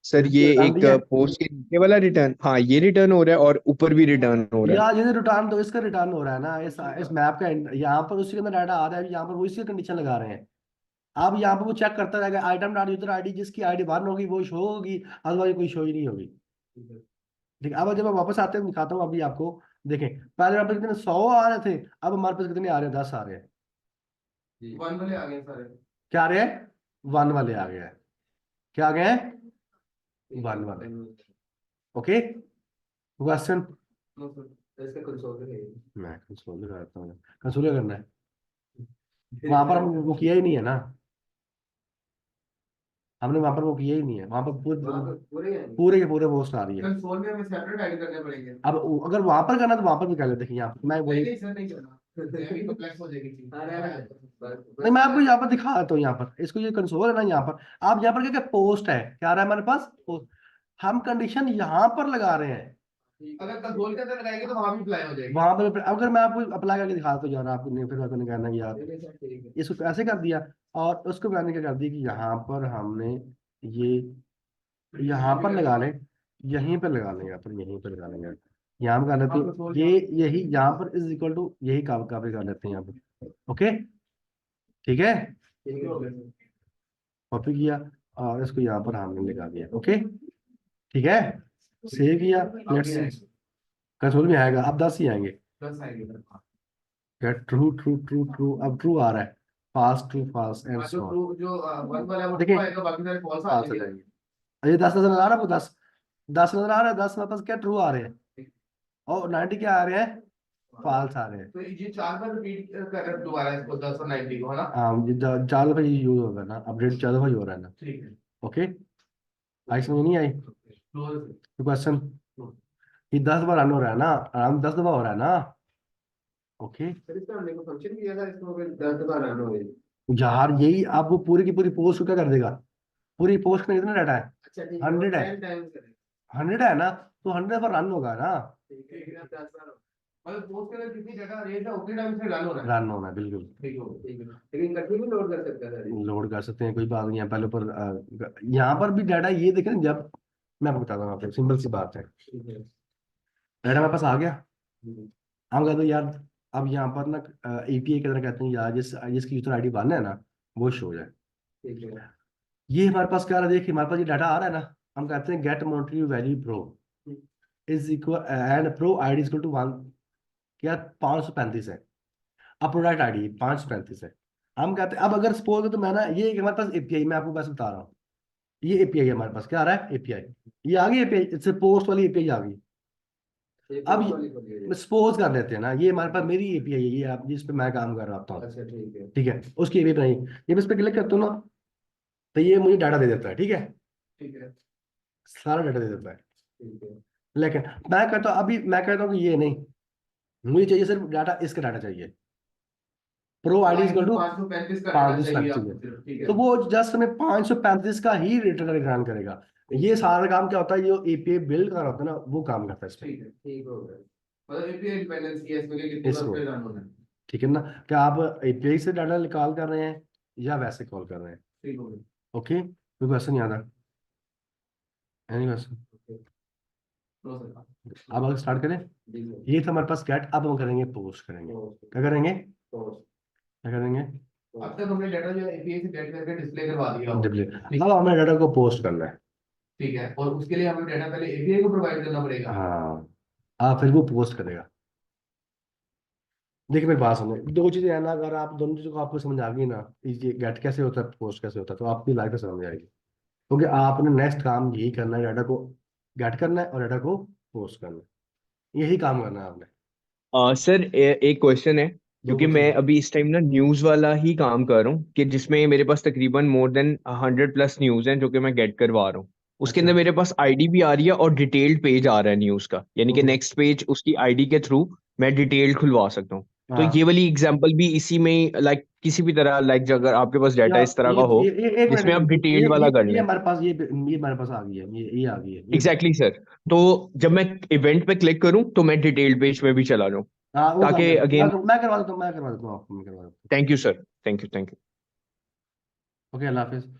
सर इसमें ये रिटर्न एक दिया है। पोस्ट के नीचे वाला रिटर्न, हाँ ये रिटर्न हो रहा है और ऊपर भी रिटर्न हो रहा है। यार ये रिटर्न तो इसका रिटर्न हो रहा है ना, इस मैप का यहाँ पर उसी के अंदर डाटा आ रहा है, यहाँ पर वो इसी कंडीशन लगा रहे हैं। अब यहाँ पर वो चेक करता रहेगा, आइटम डॉट यूजर आईडी, जिसकी आईडी 1 होगी वो शो होगी, अदरवाइज कोई शो ही नहीं होगी। ठीक है, अब जब मैं वापस आते हैं दिखाता हूँ अभी आपको। देखें, पहले हमारे पास कितने 100 आ रहे थे, अब हमारे पास कितने आ रहे हैं, 10 आ रहे हैं। वन वाले आ गए सारे। क्या आ रहे हैं? 1 वाले आ गए हैं। क्या आ गए हैं? 1 वाले। Okay, question. No sir. इसका कंसोल है। मैं कंसोल करता हूँ, कंसोल करना है, वहां पर हम वो किया ही नहीं है ना, हमने वहां पर वो किया ही नहीं है, वहां पर वहाँ पूरे पे पूरे हैं। पूरे के पूरे पोस्ट आ रही है। कंसोल में हमें सेपरेट ऐड करने पड़ेंगे। अब अगर वहां पर करना तो वहां पर भी कर लेते हैं, यहाँ मैं नहीं वही नहीं सर, नहीं करना। अभी कॉम्प्लेक्स हो जाएगी चीज। नहीं, मैं आपको यहाँ पर दिखा देता हूँ, यहाँ पर इसको, ये कंसोल है ना, यहाँ पर आप यहाँ पर क्या क्या पोस्ट है, क्या आ रहा है हमारे पास पोस्ट, हम कंडीशन यहाँ पर लगा रहे हैं। अगर कंसोल के अंदर लगाएंगे तो वहां भी अप्लाई हो जाएगी। वहां पर अगर मैं आपको अप्लाई करके दिखा देता हूँ यार, आपको नहीं, फिर आपको नहीं कहना कि यार ठीक है। इसको ऐसे कर दिया, और उसको मैंने क्या कर दिया कि यहाँ पर हमने ये यहाँ पर लगा लें, यहीं पर लगा लें, यहाँ पर यहीं पर लगा लेंगे, यहाँ पर कर लेते हैं, ये यही यहाँ पर इज इक्वल टू यही काफी कर लेते हैं यहाँ पर। ओके, ठीक है, ठीक है। कॉपी किया और इसको यहाँ पर हमने लगा दिया। ओके, ठीक है, सेव किया, लेट्स कंसोल में आएगा, अब 10 ही आएंगे। 10 आएंगे। Get true true true true, अब ट्रू आ रहा है, पास ट्रू पास एंड जो सो ऑन। ट्रू जो वन वाला है वो देखिए, ट्रू आएगा, बाकी सारे फॉल्स आ पास आ जाएंगे। जाएंगे। ये 10 नजर आ रहा है, वो 10 10 नजर आ रहा है, 10 मेरे पास क्या ट्रू आ रहे हैं, और 90 क्या आ रहे हैं, फॉल्स आ रहे हैं। तो ये 4 बार रिपीट कर रहे हैं दोबारा इसको 10 और 90 को, है ना? हाँ, ये 4 दफा यूज होगा ना, अपडेट 4 दफा ही हो रहा है ना। ठीक है। ओके, आई समझ नहीं आई क्लोज। क्वेश्चन? ये 10 बार रन हो रहा है ना, आराम 10 दफा हो रहा है ना। ओके, फिर इसका हमने को फंक्शन किया था, इसको फिर 10 बार रन हो गई। यार यही आप वो पूरी की पूरी पोस्ट को क्या कर देगा, पूरी पोस्ट में कितना डाटा है, अच्छा ठीक 100 है, 10 टाइम्स करें। 100 है ना, तो 100 पर रन होगा ना, ठीक है, 10 बार मतलब पोस्ट के अंदर कितनी जगह रेट है उतनी टाइम से रन हो रहा है। रन होना बिल्कुल। ठीक हो। ठीक है, लेकिन कभी भी लोड कर सकता है। लोड कर सकते हैं, कोई बात नहीं है, पहले पर यहाँ पर भी डाटा ये देखें ना, जब मैं आपको बताता हूँ, आपको सिंपल सी बात है, ठीक है। डाटा मेरे पास आ गया, हम्म, हम कहते हैं यार अब यहाँ पर ना एपीआई की तरह कहते हैं यार, जिसकी यूजर आईडी 1 है ना, वो शो हो जाए। ठीक है। ये हमारे पास क्या रहा है, देखिए हमारे पास ये डाटा आ रहा है ना, हम कहते हैं get monetary value pro is equal and pro ID equal to 1, क्या 535 है, अब प्रोडक्ट आईडी 535 है। हम कहते हैं अब अगर सपोज तो मैं ना, ये हमारे पास एपीआई, मैं आपको बस बता रहा हूँ, ये एपीआई हमारे पास क्या आ रहा है, एपीआई ये आ गई, एपीआई इससे पोस्ट वाली एपीआई आ गई। ये अब पोस्ट वाली खोलिए ये। सपोज कर लेते हैं ना, ये हमारे पास मेरी एपीआई है, ये आप जिस पे मैं काम कर रहा हूँ, अच्छा ठीक है। ठीक है, उसकी एपीआई बनाई, ये मैं इस पे क्लिक करता हूँ ना, तो ये मुझे डाटा दे देता है। ठीक है, ठीक है। सारा डाटा दे देता है। ठीक है। लेकिन मैं कहता हूँ, अभी मैं कहता हूँ कि ये नहीं, मुझे चाहिए सिर्फ डाटा, इसका डाटा चाहिए, प्रो आईडी इक्वल टू 535 का डाटा चाहिए 535 आपको सिर्फ, ठीक है। तो वो जस्ट हमें 535 का ही रिटर्न करेगा। ये सारा काम क्या होता है, जो एपीआई बिल्ड कर रहा होता है ना, वो काम करता है इसमें। ठीक है। ठीक हो गया। मतलब एपीआई डिपेंडेंसी है इसमें कि कितनी बार इसमें। पे रन होना है। ठीक है ना, क्या आप एपीआई से डाटा निकाल कर रहे हैं या वैसे कॉल कर रहे हैं? ठीक हो गया। ओके, कोई क्वेश्चन याद है? Any question? No sir. अब अगर स्टार्ट करें, जी सर। ये था हमारे पास गेट, अब हम करेंगे पोस्ट करेंगे। पोस्ट क्या करेंगे, पोस्ट क्या करेंगे, अब तक हमने डाटा जो एपीआई से गेट करके डिस्प्ले करवा दिया होगा। डिस्प्ले। अब हमें डाटा को पोस्ट करना है। ठीक है, और उसके लिए हमें डाटा पहले एपीआई को प्रोवाइड करना पड़ेगा। हाँ, फिर वो पोस्ट करेगा। देखिए मेरी बात सुनिए, दो चीजें है ना, अगर आप दोनों चीजों को आपको समझ आ गई ना, ये गेट कैसे होता है, पोस्ट कैसे होता है, तो आपकी लाइफ में समझ आएगी, क्योंकि आपने नेक्स्ट काम यही करना है, डाटा को गेट करना है और डाटा को पोस्ट करना है, यही काम करना है आपने। सर एक क्वेश्चन है। क्योंकि वो मैं चीज अभी इस टाइम ना न्यूज वाला ही काम कर रहा हूँ, कि जिसमें मेरे पास तकरीबन मोर देन 100+ न्यूज हैं जो कि मैं गेट करवा रहा हूँ। उसके अच्छा। अंदर मेरे पास आईडी भी आ रही है और डिटेल्ड पेज आ रहा है न्यूज का, यानी कि हम्म, नेक्स्ट पेज उसकी आईडी के थ्रू मैं डिटेल्ड खुलवा सकता हूँ। तो ये हाँ। वाली एग्जांपल भी इसी में, लाइक किसी भी तरह, लाइक अगर आपके पास या डाटा इस तरह का हो ये एक जिसमें आप मिनट, डिटेल्ड वाला कर ये लें। हमारे पास ये हमारे पास आ गई है, ये आ गई है ये। Exactly sir. तो जब मैं इवेंट पे क्लिक करूं तो मैं डिटेल्ड पेज में भी चला जाऊं, हाँ वो काम ताकि कर, अगेन। मैं करवा देता हूँ, मैं करवा देता हूँ आपको, मैं करवा देता हूँ। Thank you sir, thank you, thank you. Okay, अल्लाह हाफिज।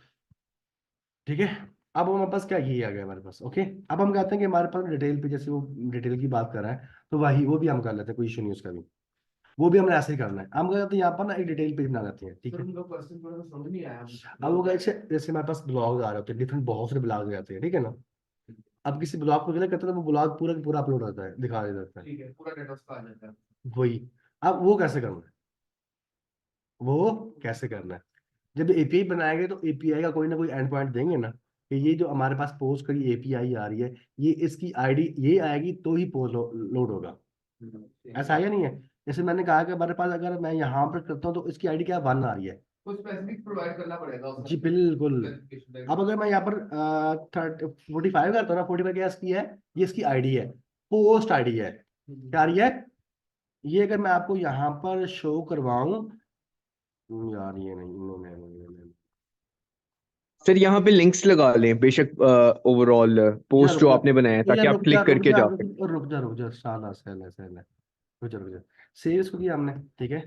ठीक है। अब हमारे पास क्या, ये आ गया हमारे पास। ओके। अब हम कहते हैं कि हमारे पास डिटेल पे, जैसे वो डिटेल की बात कर रहा है, तो वही वो भी हम कर लेते हैं, कोई इशू नहीं उसका भी। वो भी हमने ऐसे ही करना है। हम क्या करते हैं, यहाँ पर ना एक डिटेल पेज बना लेते हैं, ठीक सर है। उनका क्वेश्चन थोड़ा सा समझ नहीं आया अब वो कैसे, जैसे हमारे पास ब्लॉग आ रहे होते हैं, डिफरेंट बहुत सारे ब्लॉग आते हैं, ठीक है ना। अब किसी ब्लॉग को क्लिक करते हैं तो वो ब्लॉग पूरा का पूरा अपलोड होता है, दिखा देता है। ठीक है, पूरा डेटा उसका आ जाता है। वही। अब वो कैसे करना है, वो कैसे करना है। जब एपीआई बनाएंगे तो एपीआई का कोई ना कोई एंड पॉइंट देंगे ना, कि ये जो हमारे पास पोस्ट करी एपीआई आ रही है, ये इसकी आईडी ये आएगी तो ही पोस्ट लोड होगा। ऐसा है या नहीं है। जैसे मैंने कहा कि हमारे पास अगर मैं यहाँ पर करता हूँ तो इसकी आईडी क्या 1 आ रही है। कुछ स्पेसिफिक प्रोवाइड करना पड़ेगा जी उसका बिल्कुल। क्लासिफिकेशन अब अगर मैं यहाँ पर 45 करता हूँ ना, 45 क्या इसकी है, ये इसकी आईडी है, पोस्ट आईडी है, क्या आ रही है। ये अगर मैं आपको यहाँ पर शो करवाऊं, यार ये नहीं, नहीं। सर यहाँ पे लिंक्स लगा लें बेशक, ओवरऑल यार पोस्ट रुक जो जा, आपने बनाया है, ताकि यार आप क्लिक करके जा सकें। रुक जा, साला सहला सहला, रुक जा। सेव इसको किया हमने, ठीक है।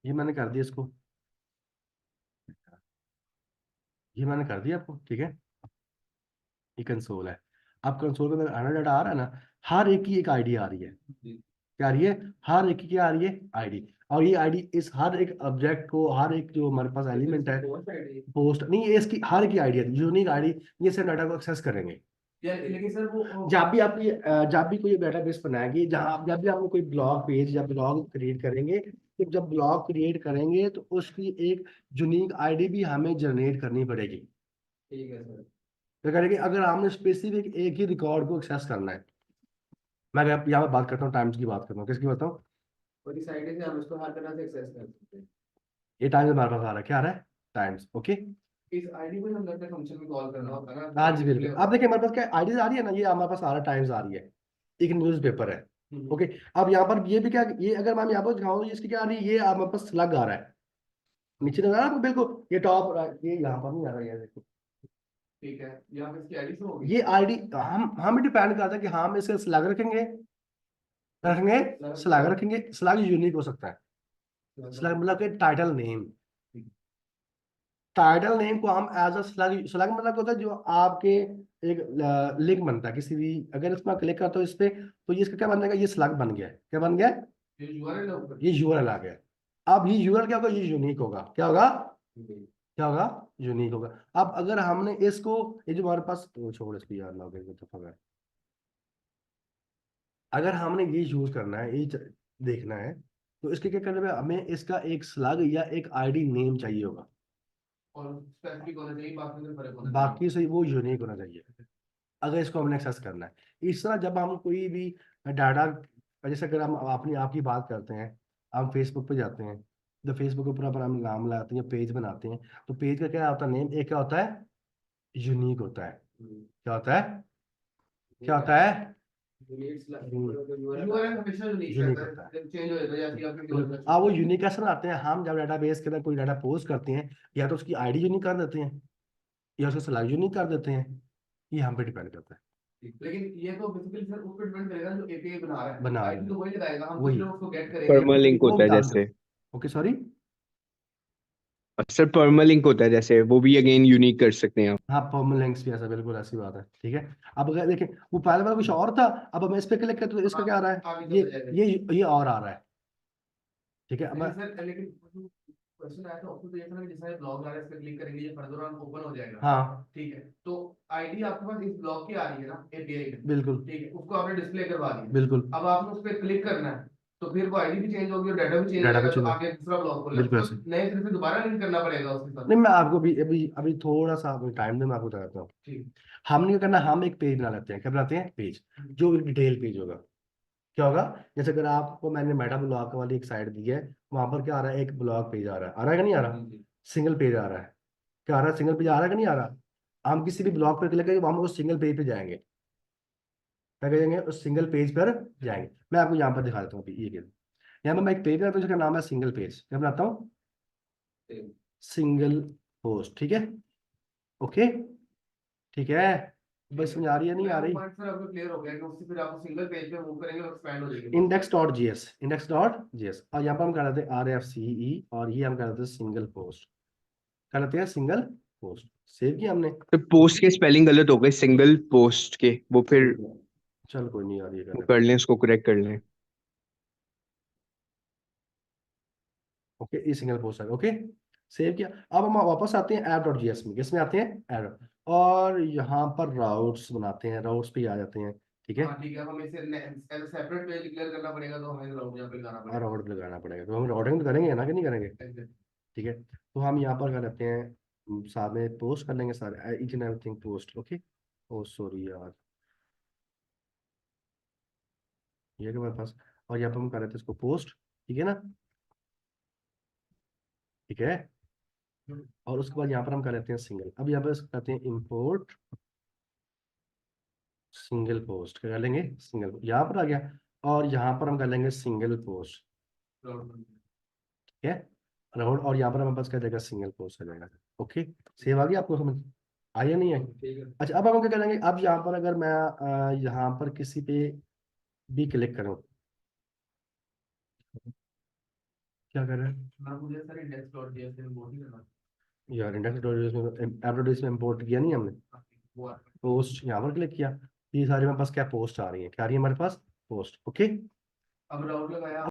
ये मैंने कर दिया इसको, ये मैंने कर दिया आपको, ठीक है। ये कंसोल है। अब कंसोल पे मेरा आना डाटा आ रहा है ना, हर एक की एक आईडी आ रही है, क्या आ रही है, हर एक की क्या आ रही है, आईडी। और ये आईडी इस हर एक ऑब्जेक्ट को, हर एक जो हमारे पास एलिमेंट है, पोस्ट नहीं, ये इसकी हर एक की आईडी है, यूनिक आईडी। ये सब डाटा को एक्सेस करेंगे। यार लेकिन सर वो जब भी आप ये जब भी कोई डेटाबेस बनाएंगे, जहाँ जब भी आप कोई ब्लॉग पेज या ब्लॉग क्रिएट करेंगे, तो जब ब्लॉग क्रिएट करेंगे तो उसकी एक यूनिक आईडी भी हमें जनरेट करनी पड़ेगी। ठीक है सर। तो करेंगे अगर हमने स्पेसिफिक एक ही रिकॉर्ड को एक्सेस करना है। मैं अगर यहाँ पर बात करता हूँ, टाइम्स की बात करता हूँ, किसकी बताऊँ। और इस आईडी से हम इसको हर तरह से एक्सेस कर सकते हैं। ये टाइम्स हमारे पास आ रहा है, क्या आ रहा है, टाइम्स। ओके। इस आईडी को हम लगता है फंक्शन में कॉल करना होता है ना, हाँ जी डिस्प्ले बिल्कुल। अब देखिए हमारे पास क्या आईडी आ रही है ना, ये हमारे पास आ रहा है, टाइम्स आ रही है, एक न्यूज़पेपर है। ओके। अब यहाँ पर ये भी क्या, ये अगर मैं यहाँ पर दिखाऊँ तो इसकी क्या आ रही है, ये हमारे पास स्लग आ रहा है, नीचे नजर आ रहा है आपको, बिल्कुल ये टॉप, ये यहाँ पर नहीं आ रहा है, ये देखो। ठीक है, यहाँ पे इसकी आईडी शो होगी। ये आईडी हम डिपेंड करता है कि हम इसे स्लग रखेंगे, स्लग रखेंगे। स्लग यूनिक हो सकता है, स्लग मतलब कि टाइटल नेम। टाइटल नेम को हम एज अ स्लग, स्लग मतलब होता है जो आपके एक लिंक बनता है किसी भी, अगर इसमें क्लिक करते हो इस पे, तो ये इसका क्या बन जाएगा, ये स्लग बन गया, क्या बन गया, ये यूआरएल है ऊपर। ये यूआरएल आ गया। अब ये यूआरएल क्या होगा, ये यूनिक होगा, क्या होगा, क्या होगा, यूनिक होगा। अब अगर हमने इसको, ये जो हमारे पास, छोड़ इसको यार, लॉगिन को तो है। अगर हमने ये यूज करना है, ये देखना है, तो इसके क्या करने में हमें इसका एक स्लग या एक आईडी नेम चाहिए होगा, और स्पेसिफिक होना चाहिए, बाकी में फर्क होना चाहिए। बाकी से वो यूनिक होना चाहिए अगर इसको हमने एक्सेस करना है। इस तरह जब हम कोई भी डाटा, जैसे अगर हम अपनी आपकी बात करते हैं, हम फेसबुक पे जाते हैं, तो फेसबुक के ऊपर अपन हम नाम लगाते हैं, पेज बनाते हैं, तो पेज का क्या होता है, नेम एक क्या होता है, यूनिक होता है। क्या होता है, क्या होता है, यूआरएल हमेशा यूनिक यूनिक रहता होता है। है, चेंज हो जाता है जैसे आपकी बिल्कुल। आप वो यूनिक कैसे बनाते हैं, हम जब डाटाबेस के अंदर कोई डाटा पोस्ट करते हैं, या तो उसकी आईडी यूनिक कर देते हैं, या उसका स्लैग यूनिक कर देते हैं। ये हम पे डिपेंड करता है, लेकिन ये तो बेसिकली सर उस पर डिपेंड करेगा जो एपीआई बना रहा है, बना रहे आईडी तो हैं, वही लगाएगा, हम वही। तो उसको गेट करेंगे। परमालिंक वो होता है बता जैसे। दो। Okay sorry. सर परमालिंक होता है जैसे, वो भी अगेन यूनिक कर सकते हैं आप। हाँ परमानेंट लिंक्स भी ऐसा, बिल्कुल ऐसी बात है, ठीक है। अब अगर देखें, वो पहले वाला कुछ और था, अब हम इस पे क्लिक करते तो इसका क्या आ रहा है, आगे ये चला जाएगा। ये और आ रहा है, ठीक है। अब लेकिन सर, लेकिन क्वेश्चन आया था ऑप्शन, तो ये था ना कि जैसे ब्लॉग आ रहा है, इस पे क्लिक करेंगे, ये फर्दर ऑन ओपन हो जाएगा। हाँ ठीक है, तो आईडी आपके पास इस ब्लॉग की आ रही है ना एपीआई में, बिल्कुल ठीक है, उसको आपने डिस्प्ले करवा दिया। बिल्कुल। अब आपने उस पर क्लिक करना है, तो फिर वो आईडी भी चेंज होगी और डाटा भी चेंज हो डाटा जाएगा, भी तो चेंज, आगे दूसरा ब्लॉग खोलना है, बिल्कुल तो ऐसे। नए सिरे से दोबारा लिंक करना पड़ेगा उसके साथ। नहीं मैं आपको भी अभी अभी थोड़ा सा टाइम दे, मैं आपको बताता हूँ। ठीक। हमने क्या करना, हम एक पेज बना लेते हैं, क्या बनाते हैं, पेज जो डिटेल पेज होगा। क्या होगा, जैसे अगर आपको मैंने मेटा ब्लॉक वाली एक साइड दी है, वहां पर क्या आ रहा है, एक ब्लॉक पेज आ रहा है कि नहीं आ रहा, सिंगल पेज आ रहा है, क्या आ रहा है, सिंगल पेज आ रहा है कि नहीं आ रहा। हम किसी भी ब्लॉक पर क्लिक करेंगे, हम उस सिंगल पेज पे जाएंगे, क्या करेंगे, उस सिंगल पेज पर जाएंगे। मैं आपको यहाँ पर दिखा देता हूँ अभी, ये यहाँ पर मैं एक पेज बनाता हूँ जिसका नाम है सिंगल पेज, क्या बनाता हूँ, सिंगल पोस्ट, ठीक है, ओके, ठीक है, बस समझ आ रही है नहीं आ रही। पॉइंट सर आपको क्लियर हो गया कि उससे फिर आप सिंगल पेज पे मूव करेंगे और एक्सपैंड हो जाएगी। index.js और यहाँ पर हम कर लेते हैं RFCE और ये हम कर लेते हैं सिंगल पोस्ट, कर लेते हैं सिंगल पोस्ट, सेव किया हमने। तो पोस्ट के स्पेलिंग गलत हो गए सिंगल पोस्ट के, वो फिर चल कोई नहीं यार, ये कर कर लें, उसको करेक्ट कर लें। ओके, ये सिंगल पोस्ट है, ओके, सेव किया। अब हम वापस आते हैं app.js में, किसमें आते हैं, ऐप, और यहाँ पर राउट्स बनाते हैं, राउट्स पे आ जाते हैं, ठीक है, हाँ ठीक है, हमें इसे सेपरेट पेज डिक्लेयर करना पड़ेगा, तो हमें राउट यहाँ पे लगाना और पड़ेगा। राउट लगाना पड़ेगा, तो हम राउटिंग तो करेंगे ना कि नहीं करेंगे, Exactly. ठीक है। तो हम यहाँ पर कर लेते हैं, साथ में पोस्ट कर लेंगे सारे, each and everything post, okay, oh sorry यार, ये है हमारे पास, और यहाँ पर हम कर लेते हैं इसको पोस्ट, ठीक है ना, ठीक है, और उसके बाद यहाँ पर हम कर लेते हैं सिंगल। अब यहाँ पर करते हैं इंपोर्ट सिंगल पोस्ट, क्या कर लेंगे, सिंगल, यहाँ पर आ गया, और यहाँ पर हम कर लेंगे सिंगल पोस्ट, ठीक है, राउंड, और यहाँ पर हमारे पास क्या जाएगा, सिंगल पोस्ट आ जाएगा, ओके, सेव आ गया, आपको समझ आया नहीं है। ठीक है। अच्छा, अब हम क्या करेंगे, अब यहाँ पर अगर मैं यहाँ पर किसी पे भी क्लिक करूँ, क्या कर रहे हैं मैं मुझे सर index.js से import ही करना यार, इंडेक्स में इंपोर्ट किया नहीं हमने, है। वो पोस्ट यहाँ पर क्लिक किया, ये सारी हमारे पास क्या पोस्ट आ रही है, क्या आ रही है हमारे पास, पोस्ट, ओके। अब राउट लगाया